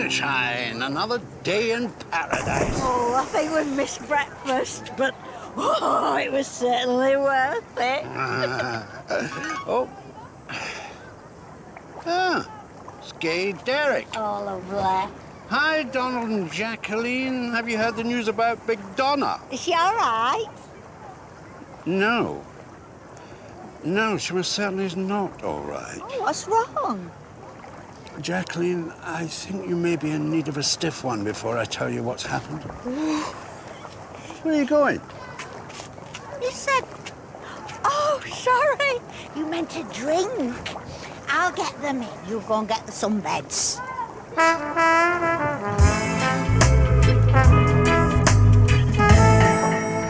sunshine, another day in paradise. Oh, I think we've missed breakfast, but oh, it was certainly worth it. Oh. Ah, it's Gay Derek. Oh, lovely. Hi, Donald and Jacqueline. Have you heard the news about Big Donna? Is she all right? No. No, she most certainly is not all right. Oh, what's wrong? Jacqueline, I think you may be in need of a stiff one before I tell you what's happened. Where are you going? You said... Oh, sorry. You meant a drink. I'll get them in. You go and get the sunbeds.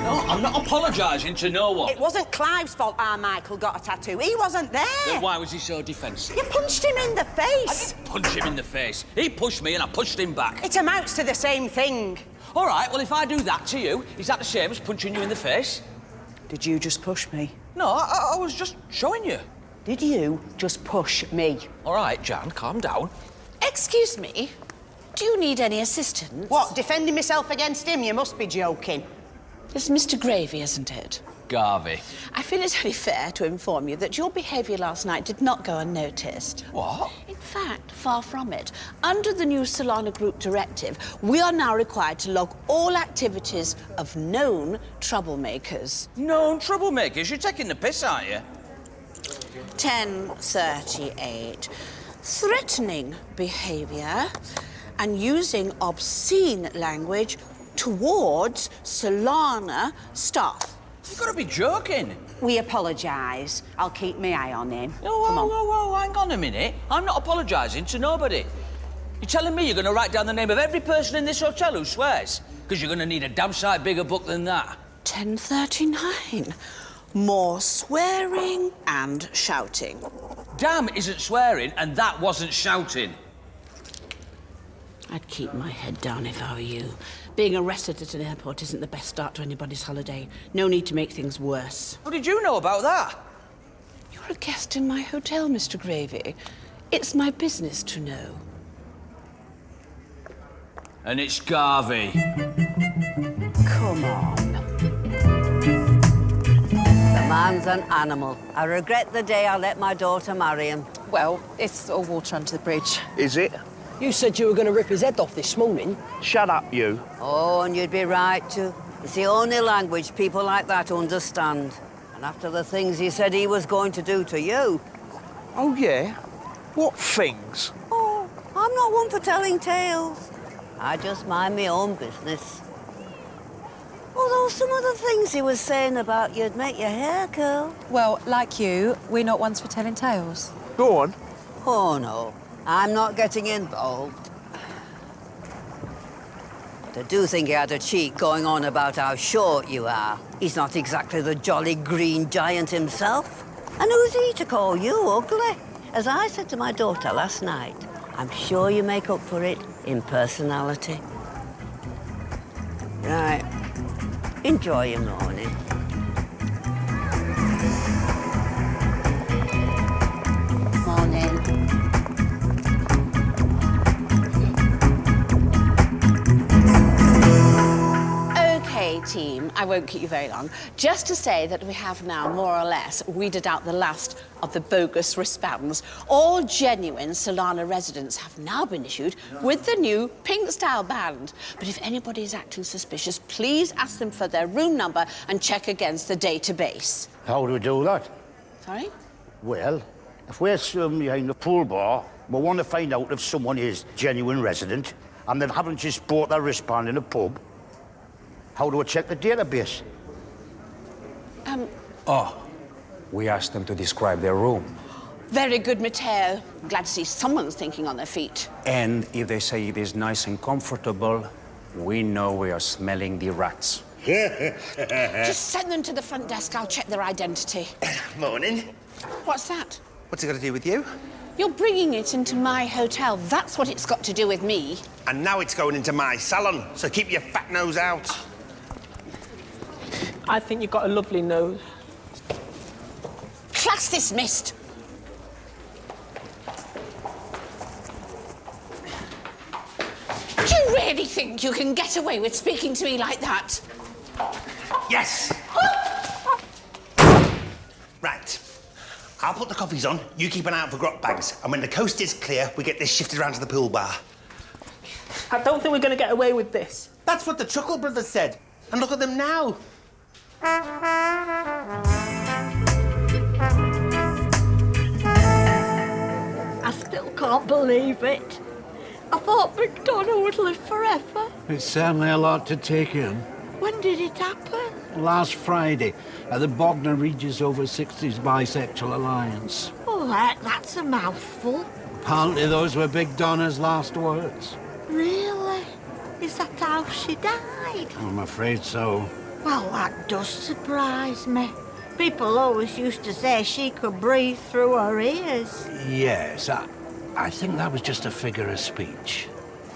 No, I'm not apologising to no one. It wasn't Clive's fault our Michael got a tattoo. He wasn't there. Then why was he so defensive? You punched him in the face. I didn't punch him in the face. He pushed me and I pushed him back. It amounts to the same thing. All right, well, if I do that to you, is that the same as punching you in the face? Did you just push me? No, I was just showing you. Did you just push me? All right, Jan, calm down. Excuse me, do you need any assistance? What, defending myself against him? You must be joking. It's Mr. Gravy, isn't it? Garvey. I feel it's only fair to inform you that your behaviour last night did not go unnoticed. What? In fact, far from it. Under the new Solana Group directive, we are now required to log all activities of known troublemakers. Known troublemakers? You're taking the piss, aren't you? 1038. Threatening behaviour and using obscene language towards Solana staff. You've got to be joking. We apologise. I'll keep my eye on him. Whoa, hang on a minute. I'm not apologising to nobody. You're telling me you're going to write down the name of every person in this hotel who swears? Because you're going to need a damn sight bigger book than that. 1039. More swearing and shouting. Damn isn't swearing, and that wasn't shouting. I'd keep my head down if I were you. Being arrested at an airport isn't the best start to anybody's holiday. No need to make things worse. How did you know about that? You're a guest in my hotel, Mr. Gravy. It's my business to know. And it's Garvey. Come on. The man's an animal. I regret the day I let my daughter marry him. Well, it's all water under the bridge. Is it? You said you were going to rip his head off this morning. Shut up, you. Oh, and you'd be right to. It's the only language people like that understand. And after the things he said he was going to do to you. Oh, yeah? What things? Oh, I'm not one for telling tales. I just mind my own business. Although some of the things he was saying about you'd make your hair curl. Well, like you, we're not ones for telling tales. Go on. Oh, no. I'm not getting involved. But I do think he had a cheek going on about how short you are. He's not exactly the jolly green giant himself. And who's he to call you ugly? As I said to my daughter last night, I'm sure you make up for it in personality. Right. Enjoy your morning. Morning. Okay, team, I won't keep you very long. Just to say that we have now, more or less, weeded out the last of the bogus wristbands. All genuine Solana residents have now been issued with the new pink-style band. But if anybody is acting suspicious, please ask them for their room number and check against the database. How do we do that? Sorry? Well, if we're sitting behind the pool bar, we want to find out if someone is genuine resident and they haven't just bought their wristband in a pub. How do we check the database? We asked them to describe their room. Very good, Matteo. Glad to see someone's thinking on their feet. And if they say it is nice and comfortable, we know we are smelling the rats. Just send them to the front desk. I'll check their identity. Morning. What's that? What's it got to do with you? You're bringing it into my hotel. That's what it's got to do with me. And now it's going into my salon, so keep your fat nose out. I think you've got a lovely nose. Class dismissed. really think you can get away with speaking to me like that? Yes! Right. I'll put the coffees on, you keep an eye out for grot bags, and when the coast is clear, we get this shifted around to the pool bar. I don't think we're going to get away with this. That's what the Truckle brothers said. And look at them now. I still can't believe it. I thought McDonald would live forever. It's certainly a lot to take in. When did it happen? Last Friday, at the Bognor Regis over 60s Bisexual Alliance. Oh, that's a mouthful. Apparently those were Big Donna's last words. Really? Is that how she died? I'm afraid so. Well, that does surprise me. People always used to say she could breathe through her ears. Yes, I think that was just a figure of speech.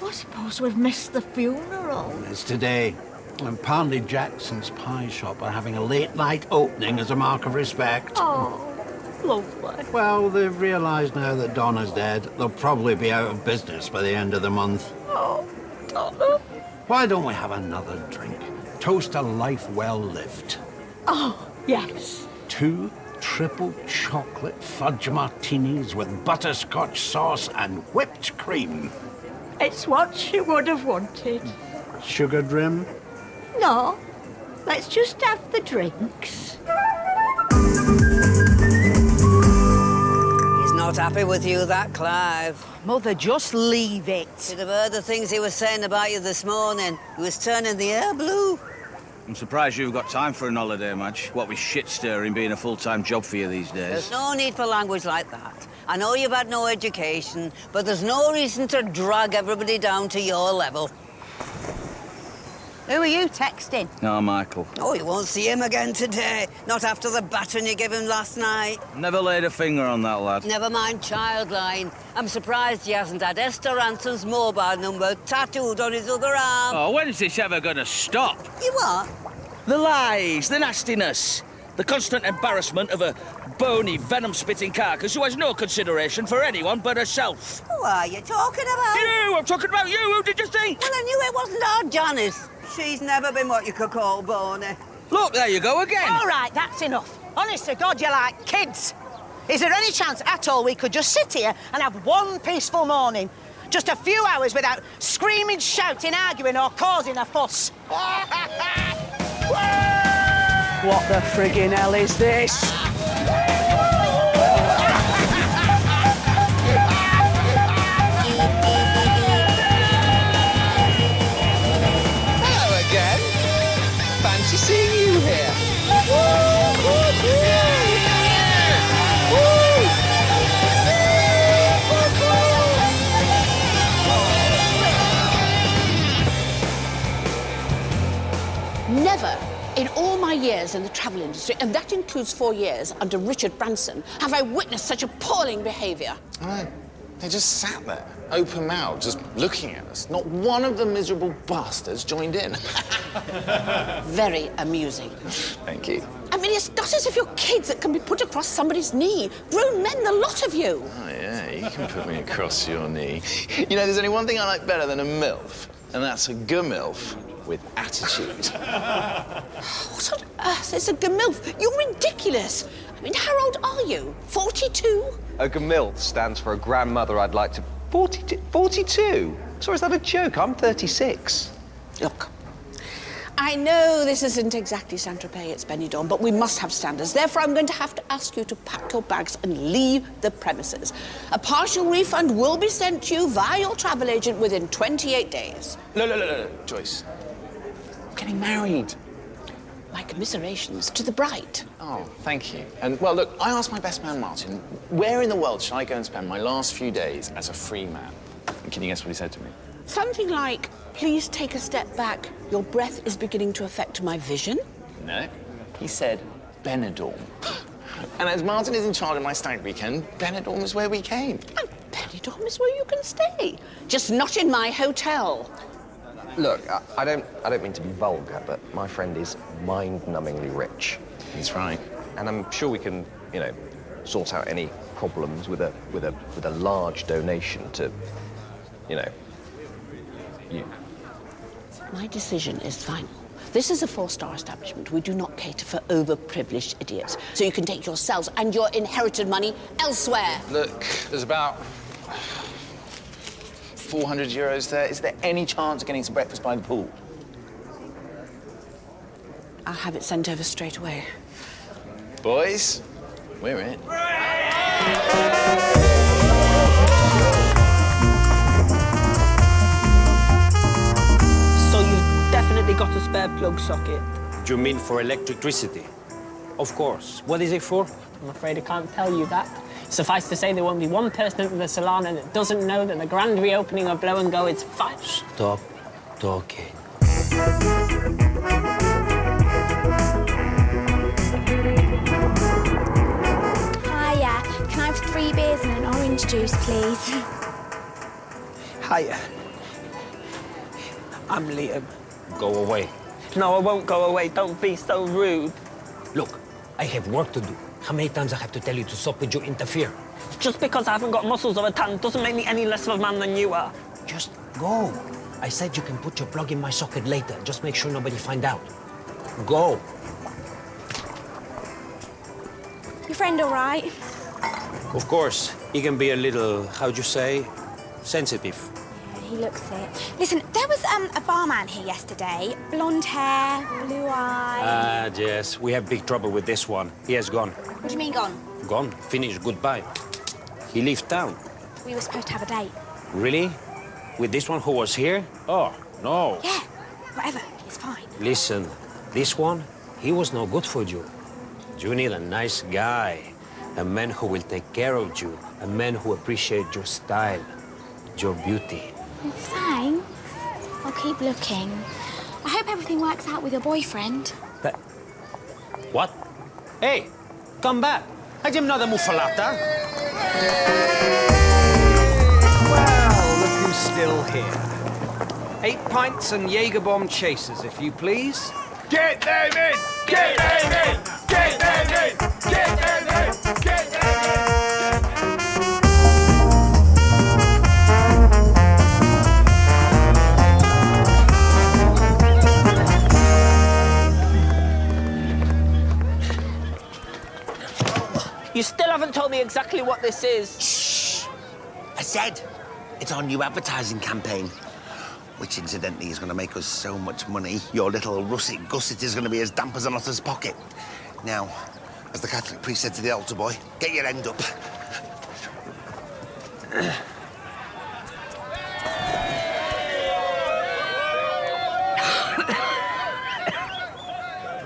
I suppose we've missed the funeral. It's today. And apparently Jackson's Pie Shop are having a late-night opening as a mark of respect. Oh, lovely. Well, they've realised now that Donna's dead, they'll probably be out of business by the end of the month. Oh, Donna. Why don't we have another drink? Toast a life well lived. Oh, yes. 2 triple chocolate fudge martinis with butterscotch sauce and whipped cream. It's what she would have wanted. Sugar Drim? No, let's just have the drinks. He's not happy with you, that Clive. Mother, just leave it. You'd have heard the things he was saying about you this morning. He was turning the air blue. I'm surprised you've got time for an holiday, Madge. What with shit-stirring being a full-time job for you these days. There's no need for language like that. I know you've had no education, but there's no reason to drag everybody down to your level. Who are you texting? No, Michael. Oh, you won't see him again today. Not after the battering you gave him last night. Never laid a finger on that lad. Never mind Childline. I'm surprised he hasn't had Esther Ransom's mobile number tattooed on his other arm. Oh, when's this ever gonna stop? You what? The lies, the nastiness, the constant embarrassment of a bony, venom-spitting carcass who has no consideration for anyone but herself. Who are you talking about? You! I'm talking about you! Who did you think? Well, I knew it wasn't our Janice. She's never been what you could call bony. Look, there you go again. All right, that's enough. Honest to God, you're like kids. Is there any chance at all we could just sit here and have one peaceful morning? Just a few hours without screaming, shouting, arguing or causing a fuss. What the friggin' hell is this? Hello again. Fancy seeing you here. Never in all my years in the travel industry, and that includes 4 years under Richard Branson, have I witnessed such appalling behaviour. They just sat there, open mouthed, just looking at us. Not one of the miserable bastards joined in. Very amusing. Thank you. I mean, it's not as if you're kids that can be put across somebody's knee. Grown men, the lot of you. Oh, yeah, you can put me across your knee. You know, there's only one thing I like better than a MILF, and that's a GMILF with attitude. What on earth is a GMILF? You're ridiculous. I mean, how old are you? 42? A GMILF stands for a grandmother I'd like to... 42? 42? So is that a joke? I'm 36. Look, I know this isn't exactly Saint-Tropez, it's Benidorm, but we must have standards. Therefore, I'm going to have to ask you to pack your bags and leave the premises. A partial refund will be sent to you via your travel agent within 28 days. No, Joyce. I'm getting married. My commiserations to the bride. Oh, thank you. And, well, look, I asked my best man, Martin, where in the world should I go and spend my last few days as a free man? And can you guess what he said to me? Something like, please take a step back. Your breath is beginning to affect my vision. No. He said Benidorm. And as Martin is in charge of my stag weekend, Benidorm is where we came. And Benidorm is where you can stay. Just not in my hotel. Look, I don't mean to be vulgar, but my friend is mind-numbingly rich. He's right. And I'm sure we can, you know, sort out any problems with a large donation to, you know, you. My decision is final. This is a 4-star establishment. We do not cater for overprivileged idiots. So you can take yourselves and your inherited money elsewhere. Look, there's about 400 euros there. Is there any chance of getting some breakfast by the pool? I'll have it sent over straight away. Boys, we're in. So you've definitely got a spare plug socket? You mean for electricity? Of course. What is it for? I'm afraid I can't tell you that. Suffice to say, there won't be one person in the salon that doesn't know that the grand reopening of Blow and Go is fine. Stop talking. Hiya, can I have 3 beers and an orange juice, please? Hiya. I'm Liam. Go away. No, I won't go away. Don't be so rude. Look, I have work to do. How many times I have to tell you to stop with your interfere? Just because I haven't got muscles or a tan doesn't make me any less of a man than you are. Just go. I said you can put your plug in my socket later. Just make sure nobody find out. Go. Your friend all right? Of course. He can be a little, how'd you say, sensitive. Yeah, he looks it. Listen, there was a barman here yesterday. Blonde hair, blue eyes. Yes. We have big trouble with this one. He has gone. What do you mean gone? Gone. Finished. Goodbye. He left town. We were supposed to have a date. Really? With this one who was here? Oh, no. Yeah, whatever. It's fine. Listen, this one, he was no good for you. You need a nice guy. A man who will take care of you. A man who appreciates your style, your beauty. Thanks. I'll keep looking. I hope everything works out with your boyfriend. What? Hey, come back. I am not a muffalata. Well, look who's still here. 8 pints and Jaeger bomb chasers, if you please. Get them in! Get them in! Get them in! Get them in! Get them in! You still haven't told me exactly what this is. Shh! I said it's our new advertising campaign, which incidentally is going to make us so much money, your little russet gusset is going to be as damp as an otter's pocket. Now, as the Catholic priest said to the altar boy, get your end up.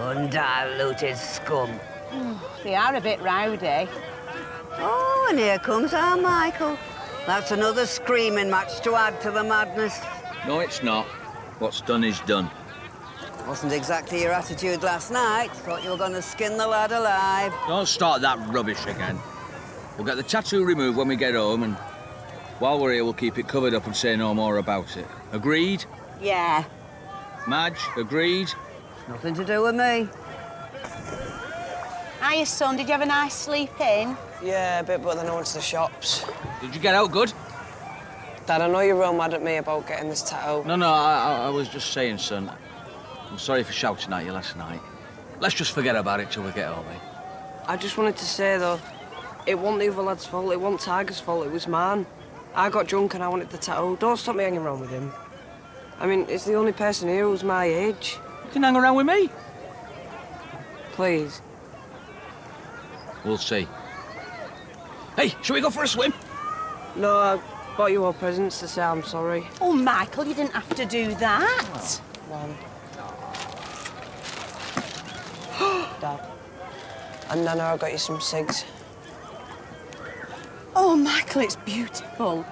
Undiluted scum. They are a bit rowdy. Oh, and here comes our Michael. That's another screaming match to add to the madness. No, it's not. What's done is done. Wasn't exactly your attitude last night. Thought you were going to skin the lad alive. Don't start that rubbish again. We'll get the tattoo removed when we get home, and while we're here, we'll keep it covered up and say no more about it. Agreed? Yeah. Madge, agreed? Nothing to do with me. Hiya, son. Did you have a nice sleep in? Yeah, a bit, but then I went to the shops. Did you get out good? Dad, I know you're real mad at me about getting this tattoo. No, I was just saying, son. I'm sorry for shouting at you last night. Let's just forget about it till we get home, eh? I just wanted to say, though, it wasn't the other lad's fault, it wasn't Tiger's fault, it was mine. I got drunk and I wanted the tattoo. Don't stop me hanging around with him. I mean, it's the only person here who's my age. You can hang around with me. Please. We'll see. Hey, shall we go for a swim? No, I bought you all presents to say I'm sorry. Oh, Michael, you didn't have to do that. One. Dad. And Nana, I got you some cigs. Oh, Michael, it's beautiful.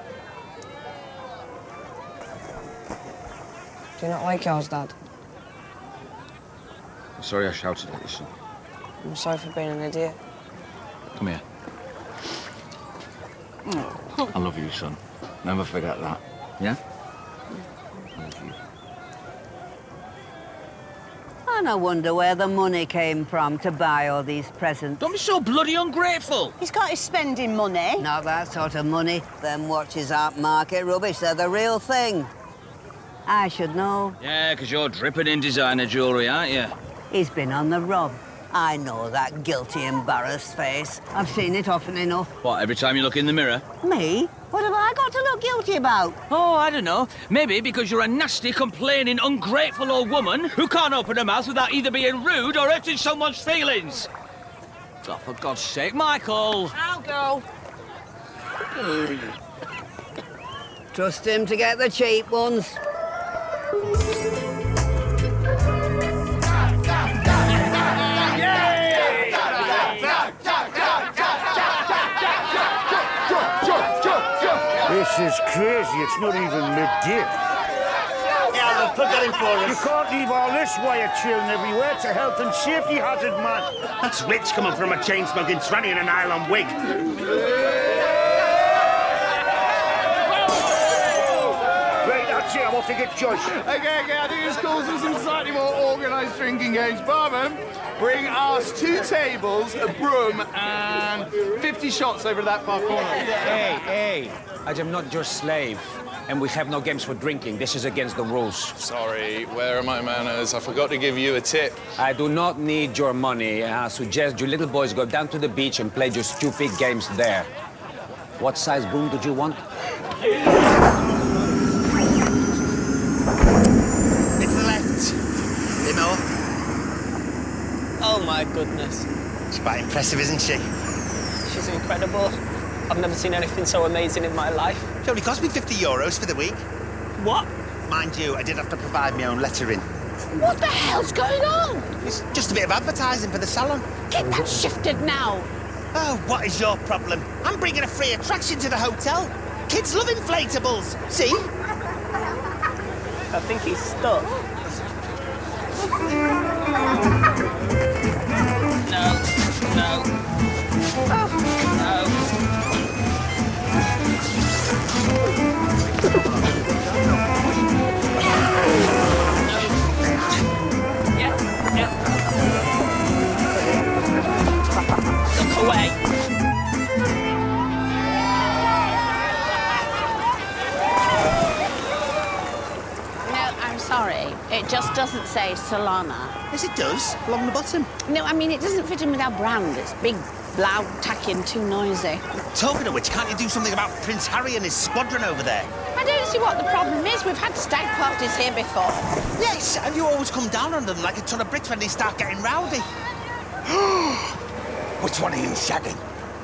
Do you not like yours, Dad? I'm sorry I shouted at you, son. I'm sorry for being an idiot. Come here. I love you, son. Never forget that. Yeah? I love you. And I wonder where the money came from to buy all these presents. Don't be so bloody ungrateful. He's got his spending money. Not that sort of money. Them watches aren't market rubbish. They're the real thing. I should know. Yeah, 'cause you're dripping in designer jewellery, aren't you? He's been on the rub. I know that guilty, embarrassed face. I've seen it often enough. What, every time you look in the mirror? Me? What have I got to look guilty about? Oh, I don't know. Maybe because you're a nasty, complaining, ungrateful old woman who can't open her mouth without either being rude or hurting someone's feelings. Oh, for God's sake, Michael! I'll go. Trust him to get the cheap ones. This is crazy. It's not even midday. Yeah, they'll put that in for us. You can't leave all this wire chilling everywhere. It's a health and safety hazard, man. That's rich coming from a chain-smoking tranny in a nylon wig. Right, that's it. I'm off to get Joyce. Okay, I think this calls for some slightly more organised drinking games. Barman, bring us 2 tables, a broom, and 50 shots over to that far corner. Hey, I am not your slave, and we have no games for drinking. This is against the rules. Sorry, where are my manners? I forgot to give you a tip. I do not need your money. I suggest you little boys go down to the beach and play your stupid games there. What size broom did you want? It's the left. Limo. Oh, my goodness. She's quite impressive, isn't she? She's incredible. I've never seen anything so amazing in my life. It only cost me €50 for the week. What? Mind you, I did have to provide my own lettering. What the hell's going on? It's just a bit of advertising for the salon. Get that shifted now. Oh, what is your problem? I'm bringing a free attraction to the hotel. Kids love inflatables. See? I think he's stuck. No. Look away. No, I'm sorry. It just doesn't say Solana. Yes, it does. Along the bottom. No, I mean, it doesn't fit in with our brand. It's big, loud, tacky and too noisy. Talking of which, can't you do something about Prince Harry and his squadron over there? I don't see what the problem is. We've had stag parties here before. Yes, and you always come down on them like a ton of bricks when they start getting rowdy. Which one are you shagging?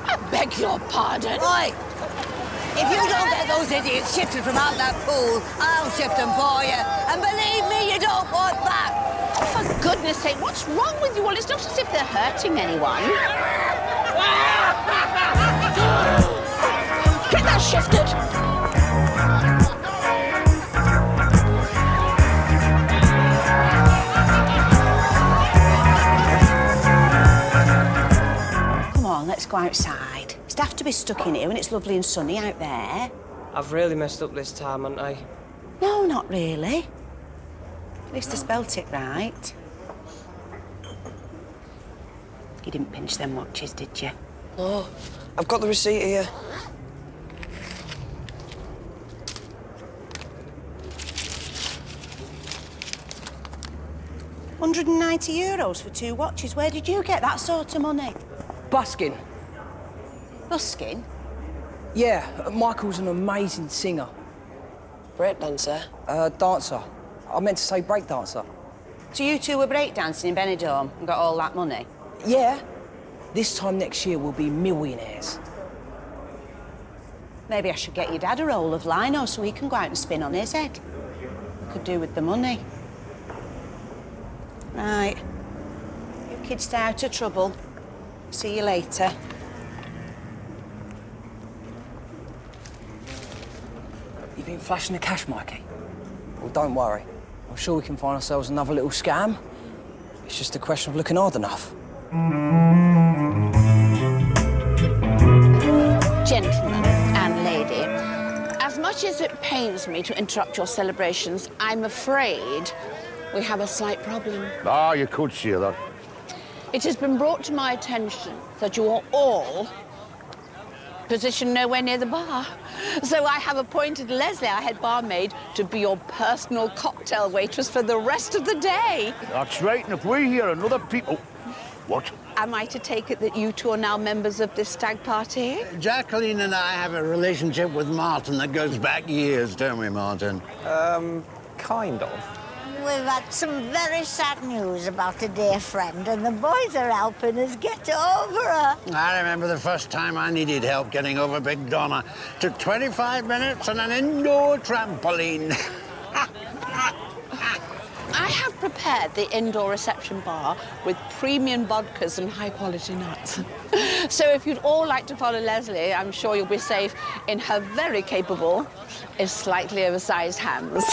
I beg your pardon. Oi! If you don't get those idiots shifted from out that pool, I'll shift them for you. And believe me, you don't want that. For goodness sake, what's wrong with you all? It's not as if they're hurting anyone. Get that shifted. Come on, let's go outside. It's daft to be stuck in here when it's lovely and sunny out there. I've really messed up this time, haven't I? No, not really. At least I spelt it right. You didn't pinch them watches, did you? No, I've got the receipt here. €190 for 2 watches. Where did you get that sort of money? Busking. Busking? Yeah, Michael's an amazing singer. Breakdancer? Dancer. I meant to say breakdancer. So you two were breakdancing in Benidorm and got all that money? Yeah. This time next year we'll be millionaires. Maybe I should get your dad a roll of lino so he can go out and spin on his head. Could do with the money. Right. You kids stay out of trouble. See you later. You been flashing the cash, Mikey? Well, don't worry. I'm sure we can find ourselves another little scam. It's just a question of looking hard enough. Gentlemen and lady, as much as it pains me to interrupt your celebrations, I'm afraid we have a slight problem. Ah, you could say that. It has been brought to my attention that you are all position nowhere near the bar. So I have appointed Leslie, our head barmaid, to be your personal cocktail waitress for the rest of the day. That's right, and if we hear another people... What? Am I to take it that you two are now members of this stag party? Jacqueline and I have a relationship with Martin that goes back years, don't we, Martin? Kind of. We've had some very sad news about a dear friend, and the boys are helping us get over her. I remember the first time I needed help getting over Big Donna. Took 25 minutes and an indoor trampoline. I have prepared the indoor reception bar with premium vodkas and high-quality nuts. So if you'd all like to follow Leslie, I'm sure you'll be safe in her very capable, if slightly oversized hands.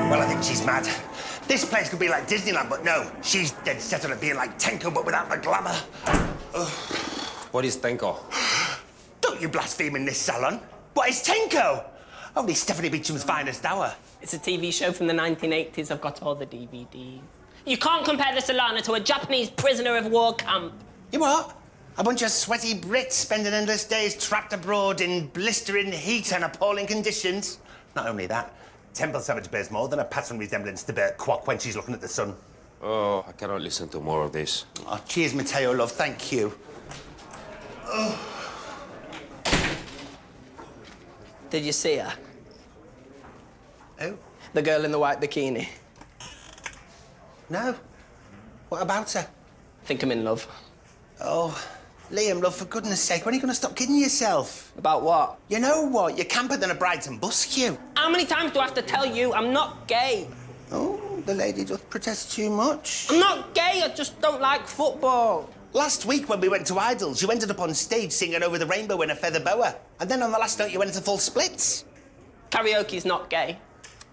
Well, I think she's mad. This place could be like Disneyland, but no. She's dead set on it being like Tenko, but without the glamour. Ugh. What is Tenko? Don't you blaspheme in this salon. What is Tenko? Only Stephanie Beacham's finest hour. It's a TV show from the 1980s. I've got all the DVDs. You can't compare the Solana to a Japanese prisoner of war camp. You what? A bunch of sweaty Brits spending endless days trapped abroad in blistering heat and appalling conditions. Not only that, Temple Savage bears more than a pattern resemblance to Bert Kwok when she's looking at the sun. Oh, I cannot listen to more of this. Oh, cheers, Mateo, love. Thank you. Oh. Did you see her? Who? The girl in the white bikini. No. What about her? Think I'm in love. Oh, Liam, love, for goodness sake, when are you going to stop kidding yourself? About what? You know what? You're camper than a Brighton bus queue. How many times do I have to tell you I'm not gay? Oh, the lady doth protest too much. I'm not gay, I just don't like football. Last week when we went to Idols, you ended up on stage singing Over the Rainbow in a feather boa. And then on the last note, you went into full splits. Karaoke's not gay.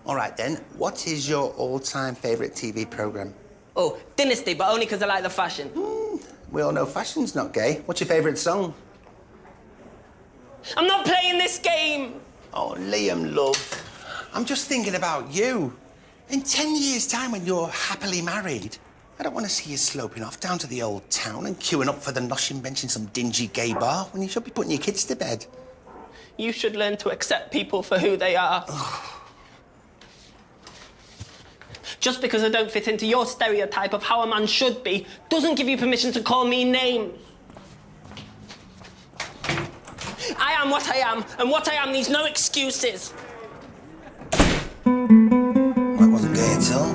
All right, then. What is your all-time favourite TV programme? Oh, Dynasty, but only because I like the fashion. We all know fashion's not gay. What's your favourite song? I'm not playing this game! Oh, Liam, love. I'm just thinking about you. In 10 years' time, when you're happily married, I don't want to see you sloping off down to the old town and queuing up for the noshing bench in some dingy gay bar when you should be putting your kids to bed. You should learn to accept people for who they are. Just because I don't fit into your stereotype of how a man should be doesn't give you permission to call me names. I am what I am, and what I am needs no excuses. That wasn't gay at all.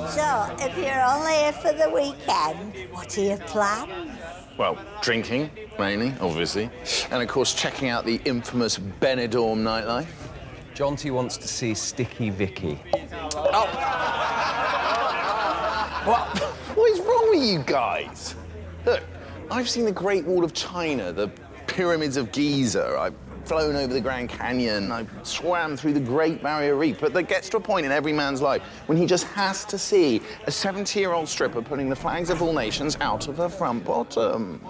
So, if you're only here for the weekend, what are your plans? Well, drinking, mainly, obviously. And, of course, checking out the infamous Benidorm nightlife. Jonty wants to see Sticky Vicky. Oh! What is wrong with you guys? Look, I've seen the Great Wall of China, the Pyramids of Giza. I've flown over the Grand Canyon. I've swam through the Great Barrier Reef. But there gets to a point in every man's life when he just has to see a 70-year-old stripper putting the flags of all nations out of her front bottom.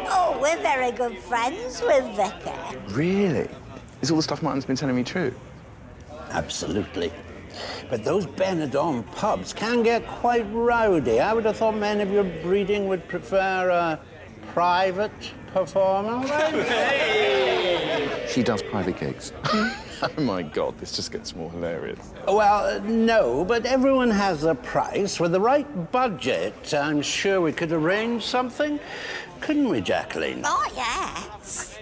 Oh, we're very good friends with Vicky. Really? Is all the stuff Martin's been telling me true? Absolutely. But those Benidorm pubs can get quite rowdy. I would have thought men of your breeding would prefer a private performance. She does private gigs. Oh, my God, this just gets more hilarious. Well, no, but everyone has a price. With the right budget, I'm sure we could arrange something. Couldn't we, Jacqueline? Oh, yes.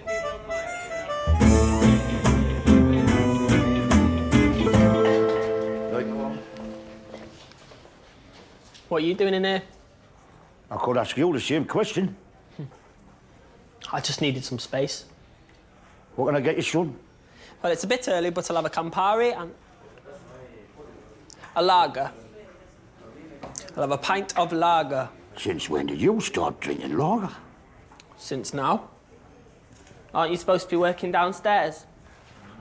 What are you doing in here? I could ask you the same question. I just needed some space. What can I get you, son? Well, it's a bit early, but I'll have a Campari and a lager. I'll have a pint of lager. Since when did you start drinking lager? Since now. Aren't you supposed to be working downstairs?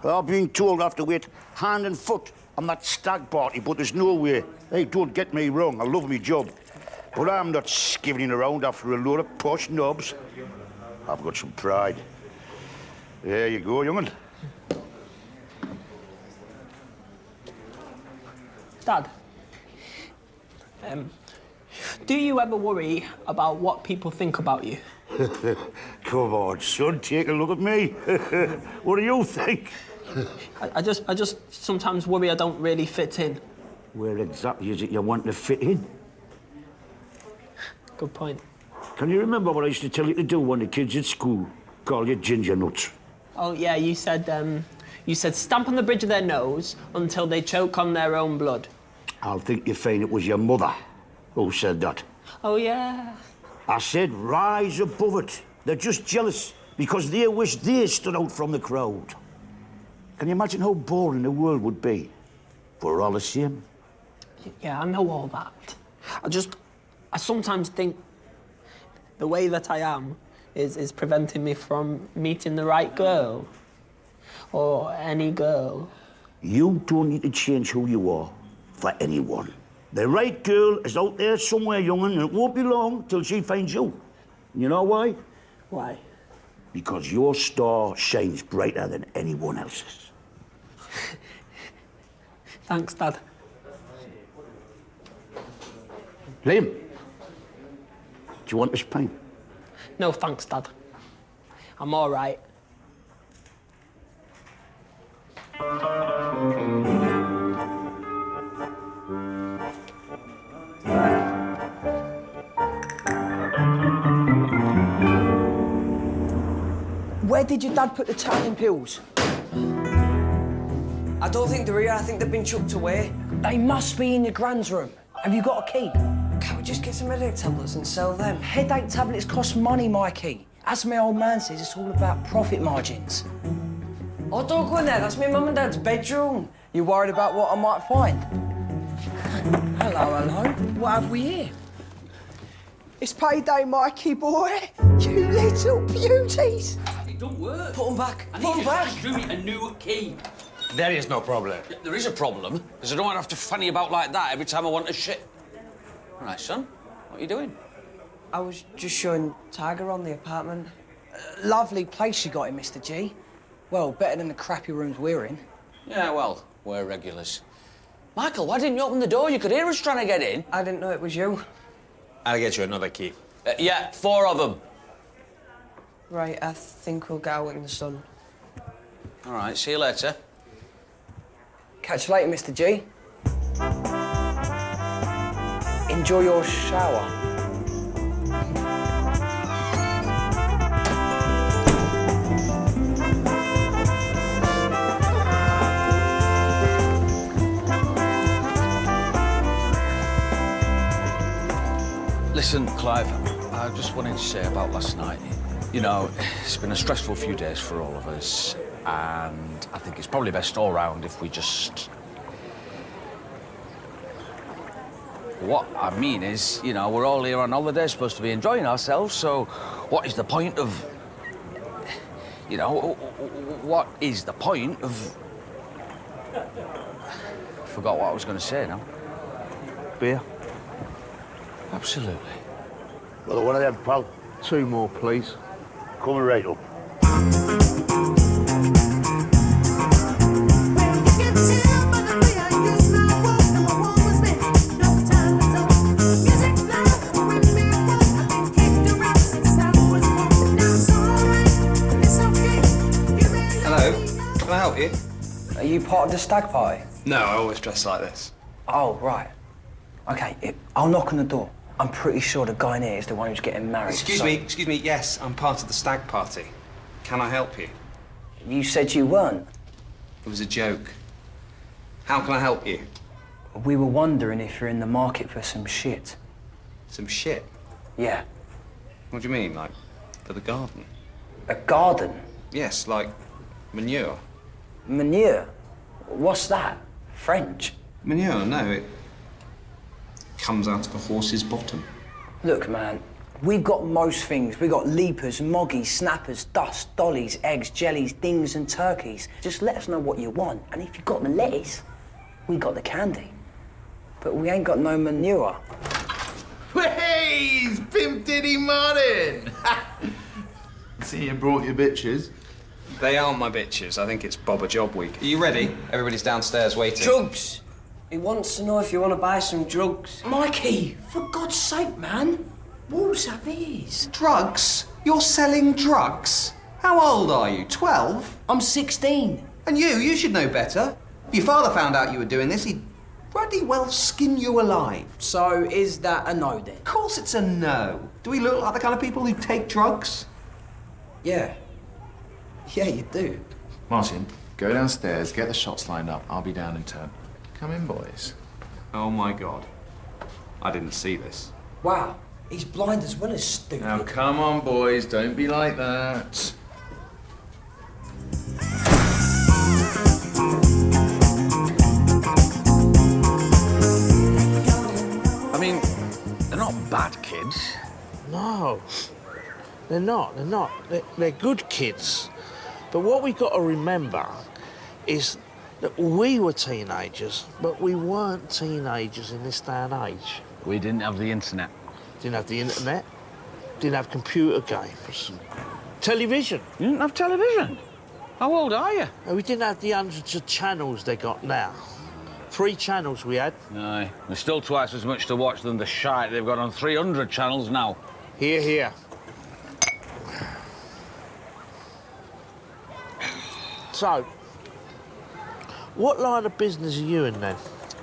I've been told I have to wait hand and foot on that stag party, but there's no way. Hey, don't get me wrong, I love my job. But I'm not skimming around after a load of posh knobs. I've got some pride. There you go, young'un. Dad, do you ever worry about what people think about you? Come on, son, take a look at me. What do you think? I just sometimes worry I don't really fit in. Where exactly is it you want to fit in? Good point. Can you remember what I used to tell you to do when the kids at school call you ginger nuts? Oh, yeah, you said stamp on the bridge of their nose until they choke on their own blood. I'll think you find it was your mother who said that. Oh, yeah. I said rise above it. They're just jealous because they wish they stood out from the crowd. Can you imagine how boring the world would be if we're all the same? Yeah, I know all that. I sometimes think the way that I am is preventing me from meeting the right girl. Or any girl. You don't need to change who you are for anyone. The right girl is out there somewhere, young'un, and it won't be long till she finds you. You know why? Why? Because your star shines brighter than anyone else's. Thanks, Dad. Liam, do you want this pint? No, thanks, Dad. I'm all right. Where did your dad put the tanning pills? I don't think they're here. I think they've been chucked away. They must be in your grand's room. Have you got a key? Can't we just get some headache tablets and sell them? Headache tablets cost money, Mikey. As my old man says, it's all about profit margins. Oh, don't go in there. That's my mum and dad's bedroom. You worried about what I might find? Hello, hello. What have we here? It's payday, Mikey boy. You little beauties. It don't work. Put them back. I Put them back. Give me a new key. There is no problem. There is a problem, because I don't want to have to fanny about like that every time I want a shit. All right, son, what are you doing? I was just showing Tiger on the apartment. Lovely place you got in, Mr. G. Well, better than the crappy rooms we're in. Yeah, well, we're regulars. Michael, why didn't you open the door? You could hear us trying to get in. I didn't know it was you. I'll get you another key. Yeah, 4 of them. Right, I think we'll go out in the sun. All right, see you later. Catch you later, Mr. G. Enjoy your shower. Listen, Clive, I just wanted to say about last night. You know, it's been a stressful few days for all of us, and I think it's probably best all round if we just... What I mean is, you know, we're all here on holiday, supposed to be enjoying ourselves, so what is the point of... You know, what is the point of... I forgot what I was going to say now. Beer? Absolutely. Well, one of them, pal. 2 more, please. Coming right up. Hello, can I help you? Are you part of the stag party? No, I always dress like this. Oh, right. OK, I'll knock on the door. I'm pretty sure the guy in here is the one who's getting married. Excuse me, yes, I'm part of the stag party. Can I help you? You said you weren't. It was a joke. How can I help you? We were wondering if you're in the market for some shit. Some shit? Yeah. What do you mean, like, for the garden? A garden? Yes, like manure. Manure? What's that? French? Manure, no, it comes out of a horse's bottom. Look, man, we've got most things. We've got leapers, moggies, snappers, dust, dollies, eggs, jellies, dings and turkeys. Just let us know what you want. And if you've got the lettuce, we got the candy. But we ain't got no manure. Hey, Pimp Diddy Martin! See, you brought your bitches. They aren't my bitches. I think it's Bob a Job week. Are you ready? Everybody's downstairs waiting. Jugs! He wants to know if you want to buy some drugs. Mikey, for God's sake, man. What's that is? Drugs? You're selling drugs? How old are you, 12? I'm 16. And you should know better. If your father found out you were doing this, he'd bloody well skin you alive. So is that a no then? Of course it's a no. Do we look like the kind of people who take drugs? Yeah. Yeah, you do. Martin, go downstairs, get the shots lined up. I'll be down in turn. Come in, boys. Oh my God. I didn't see this. Wow, he's blind as well as stupid. Now, come on, boys, don't be like that. I mean, they're not bad kids. No, they're not. They're good kids. But what we've got to remember is that we were teenagers, but we weren't teenagers in this day and age. We didn't have the internet. Didn't have the internet, didn't have computer games, television. You didn't have television? How old are you? And we didn't have the hundreds of channels they got now. 3 channels we had. Aye, there's still twice as much to watch than the shite they've got on 300 channels now. Here. So, what line of business are you in then?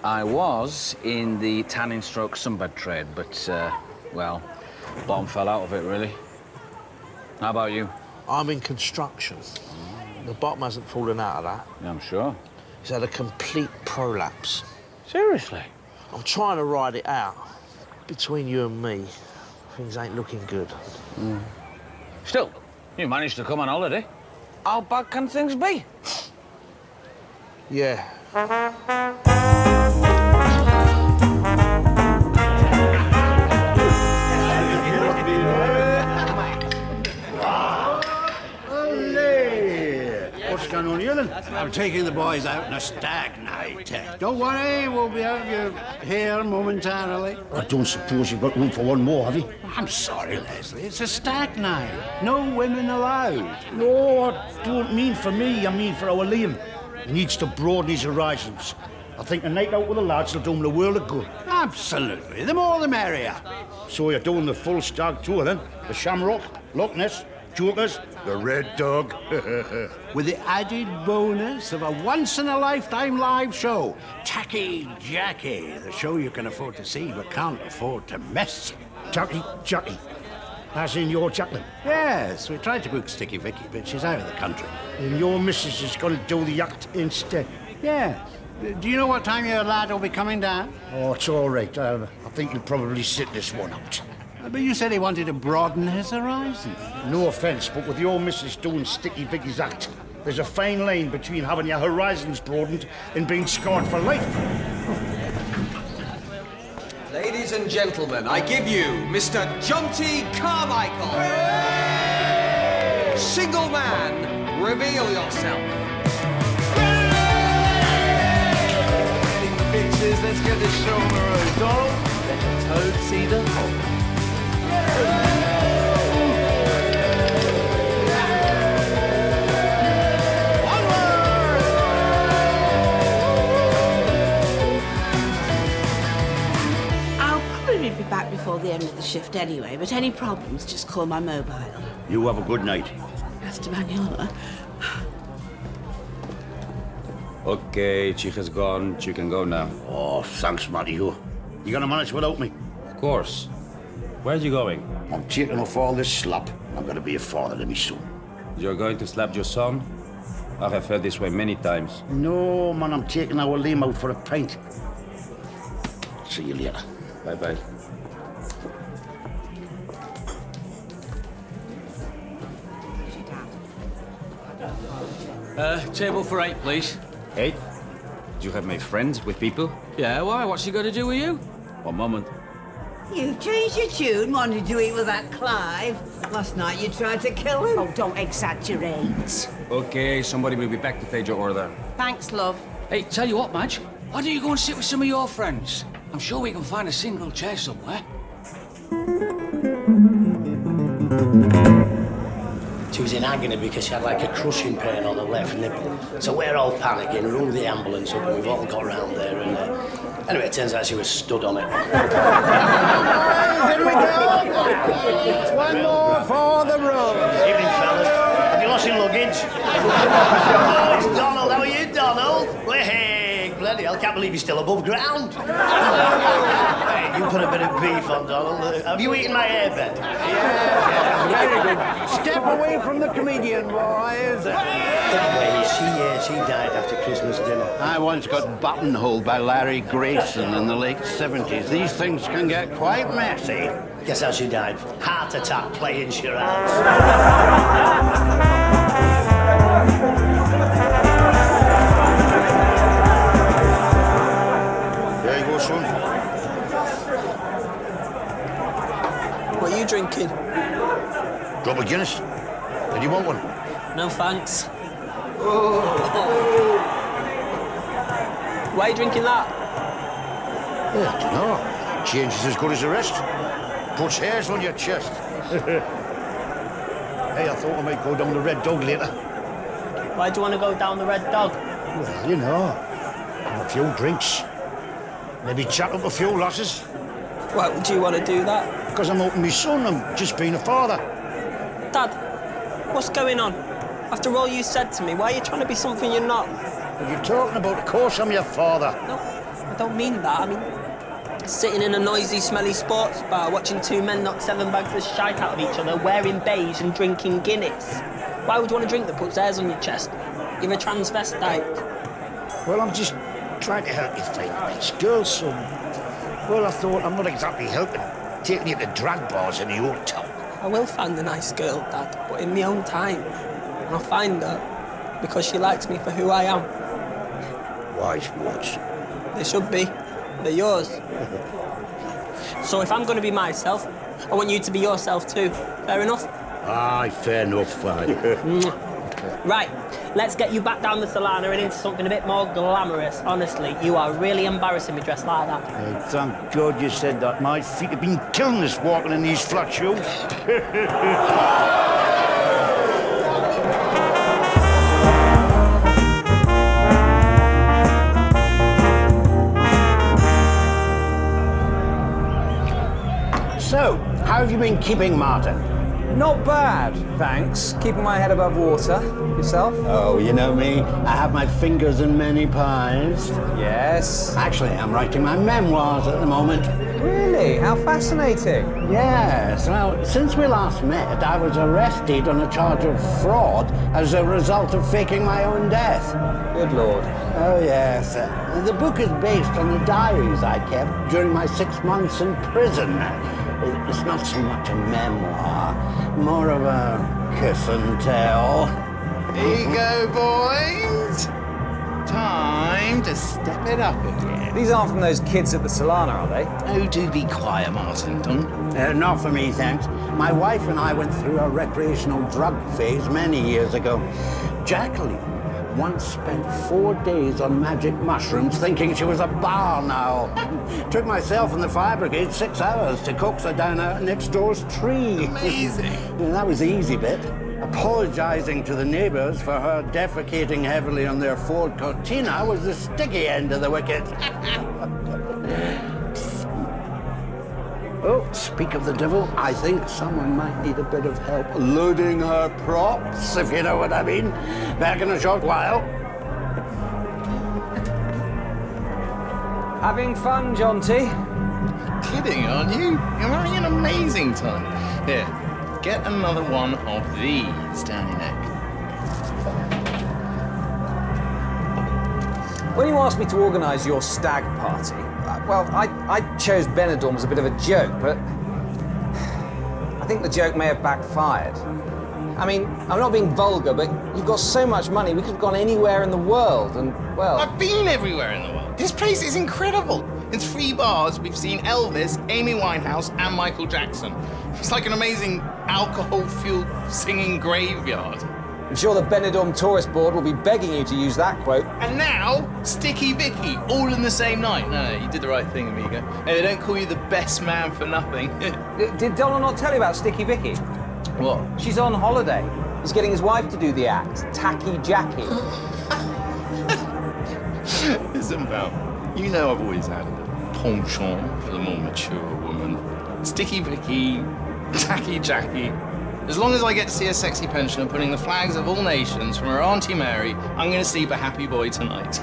I was in the tanning stroke sunbed trade, but, well, bottom fell out of it, really. How about you? I'm in construction. The bottom hasn't fallen out of that. Yeah, I'm sure. It's had a complete prolapse. Seriously? I'm trying to ride it out. Between you and me, things ain't looking good. Still, you managed to come on holiday. How bad can things be? Yeah. What's going on here, then? I'm taking the boys out on a stag night. Don't worry, we'll be out of your hair momentarily. I don't suppose you've got room for one more, have you? I'm sorry, Leslie, it's a stag night. No women allowed. No, I don't mean for me, I mean for our Liam. He needs to broaden his horizons. I think a night out with the lads will do him the world of good. Absolutely, the more the merrier. So you're doing the full stag tour, then? The Shamrock, Loch Ness, Jokers, the Red Dog. With the added bonus of a once-in-a-lifetime live show. Tacky Jackie, the show you can afford to see but can't afford to miss. Jackie. As in your Jacqueline? Yes, we tried to book Sticky Vicky, but she's out of the country. And your missus is going to do the act instead? Yes. Do you know what time your lad will be coming down? Oh, it's all right. I think you'll probably sit this one out. But you said he wanted to broaden his horizon. No offence, but with your missus doing Sticky Vicky's act, there's a fine line between having your horizons broadened and being scarred for life. Ladies and gentlemen, I give you Mr. John T. Carmichael. Single man, reveal yourself. Bitches, let's get this show on the road. Donald, let the toad see the hole. I'll probably be back before the end of the shift anyway, but any problems, just call my mobile. You have a good night. That's to Maniola. Okay, Chica's gone. You can go now. Oh, thanks, Matty. You gonna manage without me? Of course. Where are you going? I'm taking off all this slap. I'm gonna be a father to me soon. You're going to slap your son? I have felt this way many times. No, man, I'm taking our Liam out for a pint. See you later. Bye-bye. Table for 8, please. 8? You have made friends with people? Yeah, why? What's he got to do with you? One moment. You've changed your tune, wanted to eat with that Clive. Last night you tried to kill him. Oh, don't exaggerate. Okay, somebody will be back to take your order. Thanks, love. Hey, tell you what, Madge, why don't you go and sit with some of your friends? I'm sure we can find a single chair somewhere. She was in agony because she had like a crushing pain on her left nipple. So we're all panicking, rung the ambulance up, and we've all got round there, and Anyway, it turns out she was stood on it. Here we go! One more for the road. Evening, fellas. Have you lost your luggage? Oh, it's Donald. How are you, Donald? Hey, bloody hell, can't believe you're still above ground. Hey, you put a bit of beef on, Donald. Have you eaten my airbed? Yeah, very good. Step away from the comedian, boys. Anyway, she died after Christmas dinner. I once got buttonholed by Larry Grayson in the late 70s. These things can get quite messy. Guess how she died? Heart attack playing charades. There you go, son. What are you drinking? Drop a Guinness. Did you want one? No thanks. Why are you drinking that? Yeah, I don't know. Change is as good as the rest. Puts hairs on your chest. Hey, I thought I might go down the Red Dog later. Why do you want to go down the Red Dog? Well, you know, have a few drinks. Maybe chat up a few lasses. Why would you want to do that? Because I'm helping my son. I'm just being a father. Dad, what's going on? After all you said to me, why are you trying to be something you're not? What are you talking about? Of course I'm your father. No, I don't mean that. I mean, sitting in a noisy, smelly sports bar, watching two men knock 7 bags of shite out of each other, wearing beige and drinking Guinness. Why would you want a drink that puts hairs on your chest? You're a transvestite. Well, I'm just trying to help you find a nice girl, son. Well, I thought I'm not exactly helping, taking you to drag bars in the old town. I will find a nice girl, Dad, but in my own time. And I'll find her because she likes me for who I am. Wise words. They should be. They're yours. So if I'm going to be myself, I want you to be yourself too. Fair enough? Aye, fair enough, fine. Right, let's get you back down the Solana and into something a bit more glamorous. Honestly, you are really embarrassing me dressed like that. Hey, thank God you said that. My feet have been killing us walking in these flat shoes. So, how have you been keeping, Martin? Not bad, thanks. Keeping my head above water. Yourself? Oh, you know me. I have my fingers in many pies. Yes. Actually, I'm writing my memoirs at the moment. Really? How fascinating. Yes. Well, since we last met, I was arrested on a charge of fraud as a result of faking my own death. Good Lord. Oh, yes. The book is based on the diaries I kept during my 6 months in prison. It's not so much a memoir, more of a kiss and tell. Here you go, boys. Time to step it up again. These aren't from those kids at the Solana, are they? Oh, do be quiet, Martin. Not for me, thanks. My wife and I went through a recreational drug phase many years ago. Jacqueline once spent 4 days on magic mushrooms thinking she was a barn owl. Took myself and the fire brigade 6 hours to coax her down out next door's tree. Amazing. That was the easy bit. Apologizing to the neighbors for her defecating heavily on their Ford Cortina was the sticky end of the wicket. Oh, speak of the devil, I think someone might need a bit of help loading her props, if you know what I mean. Back in a short while. Having fun, Jonty? Kidding, aren't you? You're having an amazing time. Here, get another one of these down your neck. When you asked me to organise your stag party, well, I chose Benidorm as a bit of a joke, but I think the joke may have backfired. I mean, I'm not being vulgar, but you've got so much money, we could have gone anywhere in the world, and, well... I've been everywhere in the world. This place is incredible. In 3 bars, we've seen Elvis, Amy Winehouse, and Michael Jackson. It's like an amazing alcohol-fueled singing graveyard. I'm sure the Benidorm Tourist Board will be begging you to use that quote. And now, Sticky Vicky, all in the same night. No, you did the right thing, amigo. Hey, they don't call you the best man for nothing. Did Donna not tell you about Sticky Vicky? What? She's on holiday. He's getting his wife to do the act, Tacky Jackie. Listen, pal, You know I've always had a penchant for the more mature woman. Sticky Vicky, tacky Jackie. As long as I get to see a sexy pensioner putting the flags of all nations from her Auntie Mary, I'm going to sleep a happy boy tonight.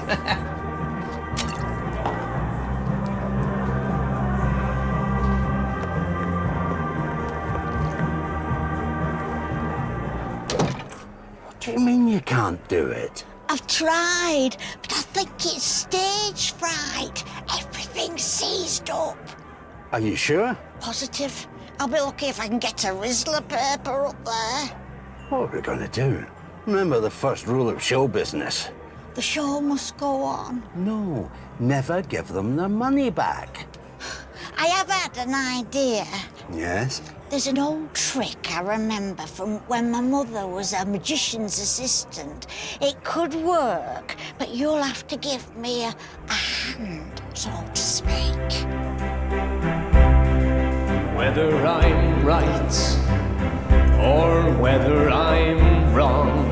What do you mean you can't do it? I've tried, but I think it's stage fright. Everything's seized up. Are you sure? Positive. I'll be lucky if I can get a Rizzler paper up there. What are we going to do? Remember the first rule of show business. The show must go on. No, never give them their money back. I have had an idea. Yes? There's an old trick I remember from when my mother was a magician's assistant. It could work, but you'll have to give me a hand, so to speak. Whether I'm right or whether I'm wrong,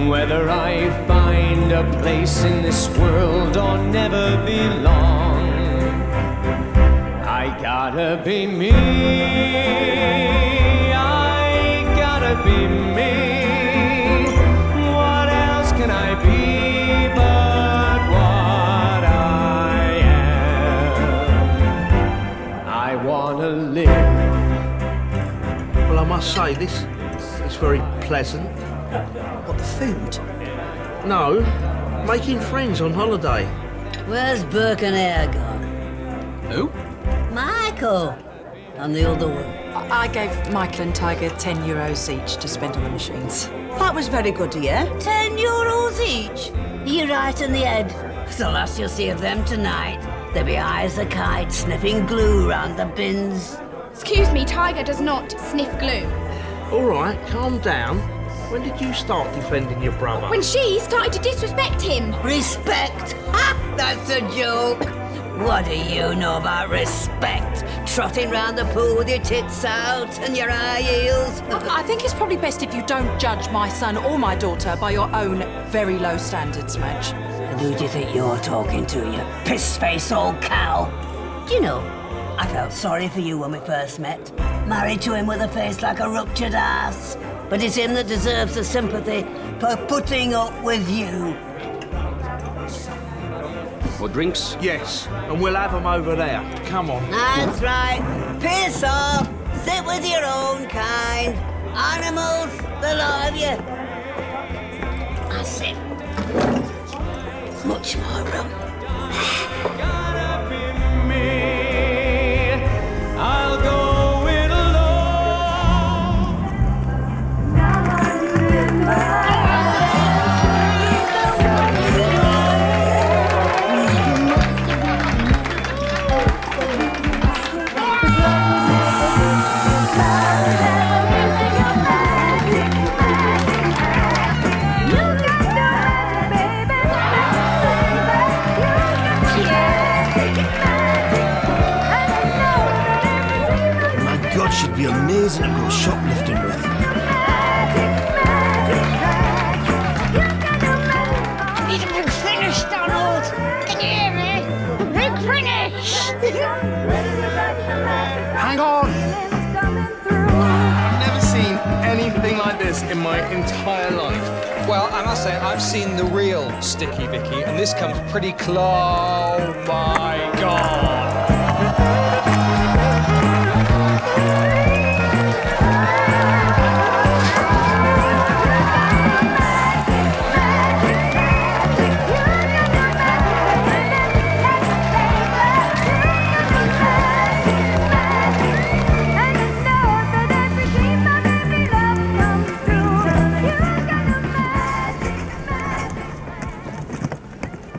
whether I find a place in this world or never belong, I gotta be me, I gotta be me. What else can I be but what I am? I wanna live. Well, I must say, this is very pleasant. What, the food? No, making friends on holiday. Where's Burke and Hare gone? Who? Michael. And the other one. I gave Michael and Tiger €10 each to spend on the machines. That was very good of you. €10 each? You're right in the head. The last you'll see of them tonight, they'll be high as a kite, sniffing glue round the bins. Excuse me, Tiger does not sniff glue. All right, calm down. When did you start defending your brother? When she started to disrespect him. Respect? Ha! That's a joke. What do you know about respect? Trotting round the pool with your tits out and your high heels? I think it's probably best if you don't judge my son or my daughter by your own very low standards, Madge. And who do you think you're talking to, you piss-face old cow? Do you know, I felt sorry for you when we first met. Married to him with a face like a ruptured ass. But it's him that deserves the sympathy for putting up with you. More drinks? Yes, and we'll have them over there. Come on. That's right. Piss off. Sit with your own kind. Animals, they love you. That's it. Much more rum. I'll go it alone. She'd be amazing to go shoplifting with. I need a big finish, Donald. Can you hear me? Big finish. Hang on! I've never seen anything like this in my entire life. Well, I must say, I've seen the real Sticky Vicky, and this comes pretty close. Oh my God!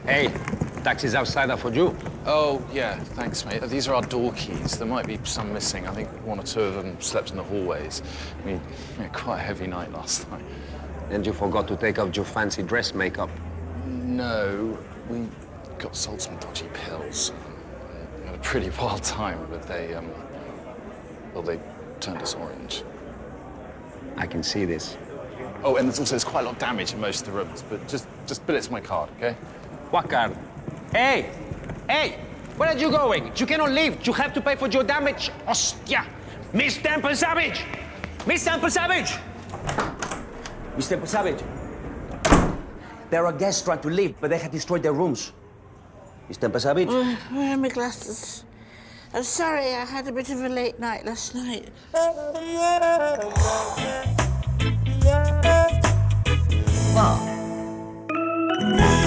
Hey, taxi's outside for you. Oh, yeah, thanks, mate. These are our door keys. There might be some missing. I think one or two of them slept in the hallways. I mean, yeah, quite a heavy night last night. And you forgot to take off your fancy dress makeup. No, we got sold some dodgy pills. We had a pretty wild time, but they turned us orange. I can see this. Oh, and there's quite a lot of damage in most of the rooms, but just bill it to my card, okay? What card? Hey! Hey! Where are you going? You cannot leave. You have to pay for your damage. Hostia! Miss Temple Savage! Miss Temple Savage! Miss Temple Savage. There are guests trying to leave, but they have destroyed their rooms. Miss Temple Savage? Where are my glasses? I'm sorry, I had a bit of a late night last night. What?